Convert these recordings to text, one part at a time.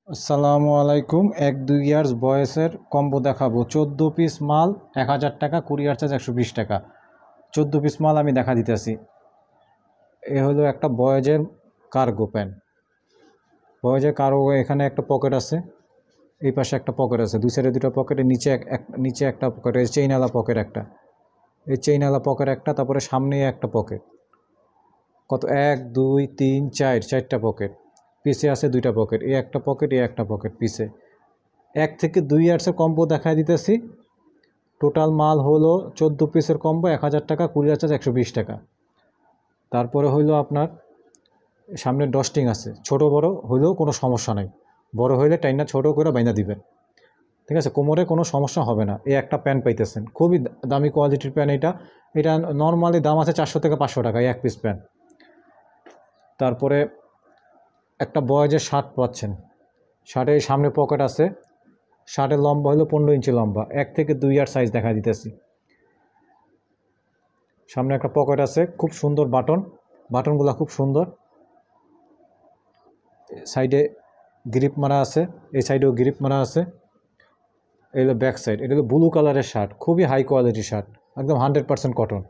আসসালামু আলাইকুম। 1-2 ইয়ার্স বয়সের কম্বো দেখাবো। 14 পিস মাল 1000 টাকা, কুরিয়ার চার্জ 120 টাকা। 14 পিস মাল আমি দেখা দিতেছি। এ হলো একটা বয়েজের কার্গো প্যান্ট। বয়েজের কার্গো, এখানে একটা পকেট আছে, এই পাশে একটা পকেট আছে, দুই সাইডে দুটো পকেটের নিচে একটা পকেট, এই চেইনওয়ালা পকেট একটা, এই চেইনওয়ালা পকেট একটা, তারপরে সামনে একটা পকেট। কত 1 2 3 4 চারটা পকেট। পিছে আছে দুইটা পকেট, এই একটা পকেট, এই একটা পকেট পিছে। 1 থেকে 2 ইয়ার্সের কম্বো দেখায় দিতেছি। টোটাল মাল হলো 14 পিসের কম্বো, 1000 টাকা, কুরিয়ার চার্জ 120 টাকা। তারপরে হইলো আপনার সামনে ডস্টিং আছে, ছোট বড় হইলেও কোনো সমস্যা নাই। বড় হইলে টাইনা ছোট করে বাইনা দিবেন, ঠিক আছে? কোমরে কোনো সমস্যা হবে না। এই একটা প্যান্ট পাইতেছেন, খুবই দামি কোয়ালিটির প্যান্ট। এটা নর্মালি দাম আছে 400 থেকে 500 টাকা, এই এক পিস প্যান্ট। তারপরে একটা বয়েজের শার্ট পাচ্ছেন। শার্টের সামনে পকেট আছে, শার্টের লম্বা হলো 15 ইঞ্চি লম্বা। 1 থেকে 2 ইয়ার সাইজ দেখা দিতেছি। সামনে একটা পকেট আছে, খুব সুন্দর বাটনগুলো খুব সুন্দর। সাইডে গ্রিপ মারা আছে, এই সাইডেও গ্রিপ মারা আছে। এই হলো ব্যাক সাইড। এটা হলো ব্লু কালারের শার্ট, খুবই হাই কোয়ালিটির শার্ট, একদম 100% কটন।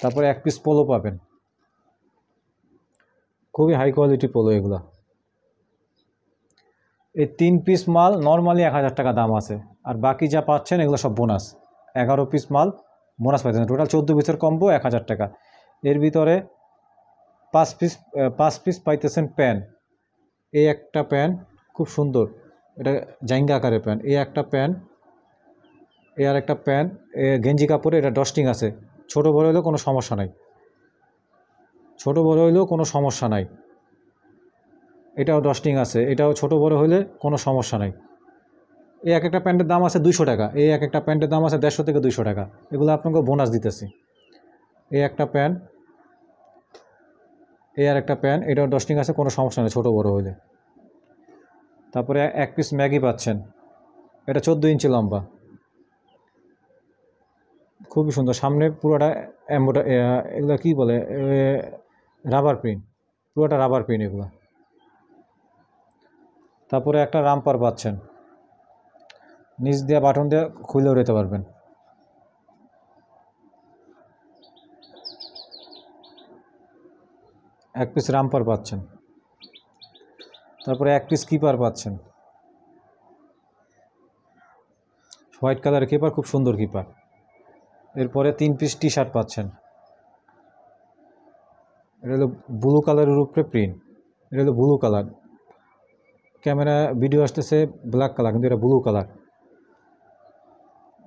তারপরে এক পিস পোলো পাবেন, খুবই হাই কোয়ালিটি পোলো এগুলো। এই 3 পিস মাল নর্মালি 1000 টাকা দাম আছে, আর বাকি যা পাচ্ছেন এগুলো সব বোনাস। 11 পিস মাল বোনাস পাইতেছেন। টোটাল 14 পিসের কম্বো 1000 টাকা। এর ভিতরে 5 পিস পাইতেছেন প্যান্ট। এই একটা প্যান্ট খুব সুন্দর, এটা জাইঙ্গা আকারের প্যান্ট। এই একটা প্যান্ট, এই আর একটা প্যান্ট, গেঞ্জি কাপড়ে, এটা ডস্টিং আছে। ছোটো বড় হলেও কোনো সমস্যা নাই, ছোটো বড় হইলেও কোনো সমস্যা নাই। এটাও ডস্টিং আছে, এটাও ছোট বড় হলে কোনো সমস্যা নাই। এই এক একটা প্যান্টের দাম আছে 200 টাকা, এই এক একটা প্যান্টের দাম আছে 150 থেকে 200 টাকা। এগুলো আপনাকে বোনাস দিতেছি। এই একটা প্যান্ট, এই আর একটা প্যান্ট, এটাও ডস্টিং আছে, কোনো সমস্যা নেই ছোটো বড় হলে। তারপরে এক পিস ম্যাগি পাচ্ছেন, এটা 14 ইঞ্চি লম্বা, খুবই সুন্দর। সামনে পুরোটা এগুলো কী বলে, রাবার প্রিন্ট, পুরোটা রাবার প্রিন্ট এগুলো। তারপরে একটা রামপার পাচ্ছেন, নিচ দিয়ে বাটন দিয়ে খুলেও নিতে পারবেন। এক পিস রামপার পাচ্ছেন। তারপরে এক পিস কিপার পাচ্ছেন, হোয়াইট কালারের কিপার, খুব সুন্দর কিপার। এরপরে 3 পিস টি শার্ট পাচ্ছেন, এটা হলো ব্লু কালারের উপরে প্রিন্ট, এটা হলো ব্লু কালার। ক্যামেরা ভিডিও আসতেছে ব্ল্যাক কালার, কিন্তু এটা ব্লু কালার।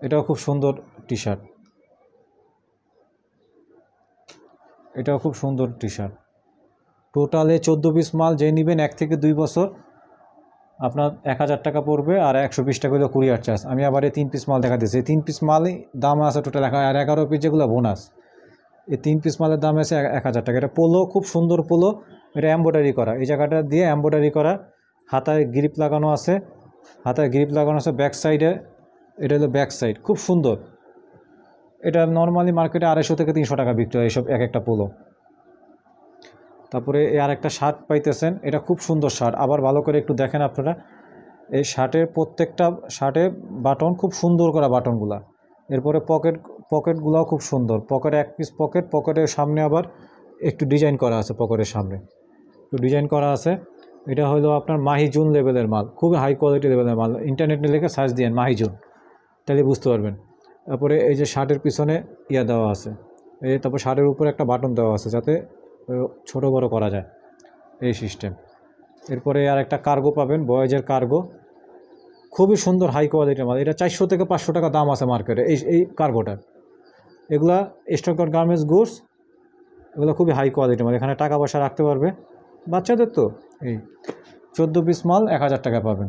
এটাও খুব সুন্দর টি শার্ট, এটাও খুব সুন্দর টি শার্ট। টোটালে 14 পিস মাল যে নেবেন 1 থেকে 2 বছর, আপনার 1000 টাকা পড়বে, আর 120 টাকা হলো কুরিয়ার চার্জ। আমি আবার এই 3 পিস মাল দেখা দিচ্ছি। এই 3 পিস মালই দাম আছে টোটাল, আর 11 পিস যেগুলো বোনাস। এই 3 পিস মালের দাম আছে 1000 টাকা। এটা পোলো, খুব সুন্দর পোলো। এটা এমব্রয়ডারি করা, এই জায়গাটা দিয়ে এমব্রয়ডারি করা। হাতায় গ্রিপ লাগানো আছে, হাতায় গ্রিপ লাগানো আছে ব্যাক সাইডে। এটা হলো ব্যাক সাইড, খুব সুন্দর। এটা নর্মালি মার্কেটে 250 থেকে 300 টাকা বিক্রি হয় এইসব এক একটা পোলো। তারপরে আর একটা শার্ট পাইতেছেন, এটা খুব সুন্দর শার্ট। আবার ভালো করে একটু দেখেন আপনারা, এই শার্টের প্রত্যেকটা শার্টে বাটন খুব সুন্দর করা বাটনগুলা। এরপরে পকেটগুলোও খুব সুন্দর। পকেটে এক পিস পকেটের সামনে আবার একটু ডিজাইন করা আছে, পকেটের সামনে একটু ডিজাইন করা আছে। এটা হলো আপনার মাহিজুন লেভেলের মাল, খুবই হাই কোয়ালিটি লেভেলের মাল। ইন্টারনেটে লিখে সার্চ দিয়েন মাহিজুন, তাহলে বুঝতে পারবেন। তারপরে এই যে শার্টের পিছনে দেওয়া আছে, তারপর শার্টের উপরে একটা বাটন দেওয়া আছে যাতে ছোট বড় করা যায়, এই সিস্টেম। এরপরে আর একটা কার্গো পাবেন, বয়েজের কার্গো, খুবই সুন্দর হাই কোয়ালিটির মাল। এটা 400 থেকে 500 টাকা দাম আছে মার্কেটে এই কার্গোটা। এগুলা স্টকগট গার্মেন্টস গুডস, এগুলো খুবই হাই কোয়ালিটির মাল। এখানে টাকা পয়সা রাখতে পারবে বাচ্চাদের। তো এই 14 পিস মাল 1000 টাকা পাবেন।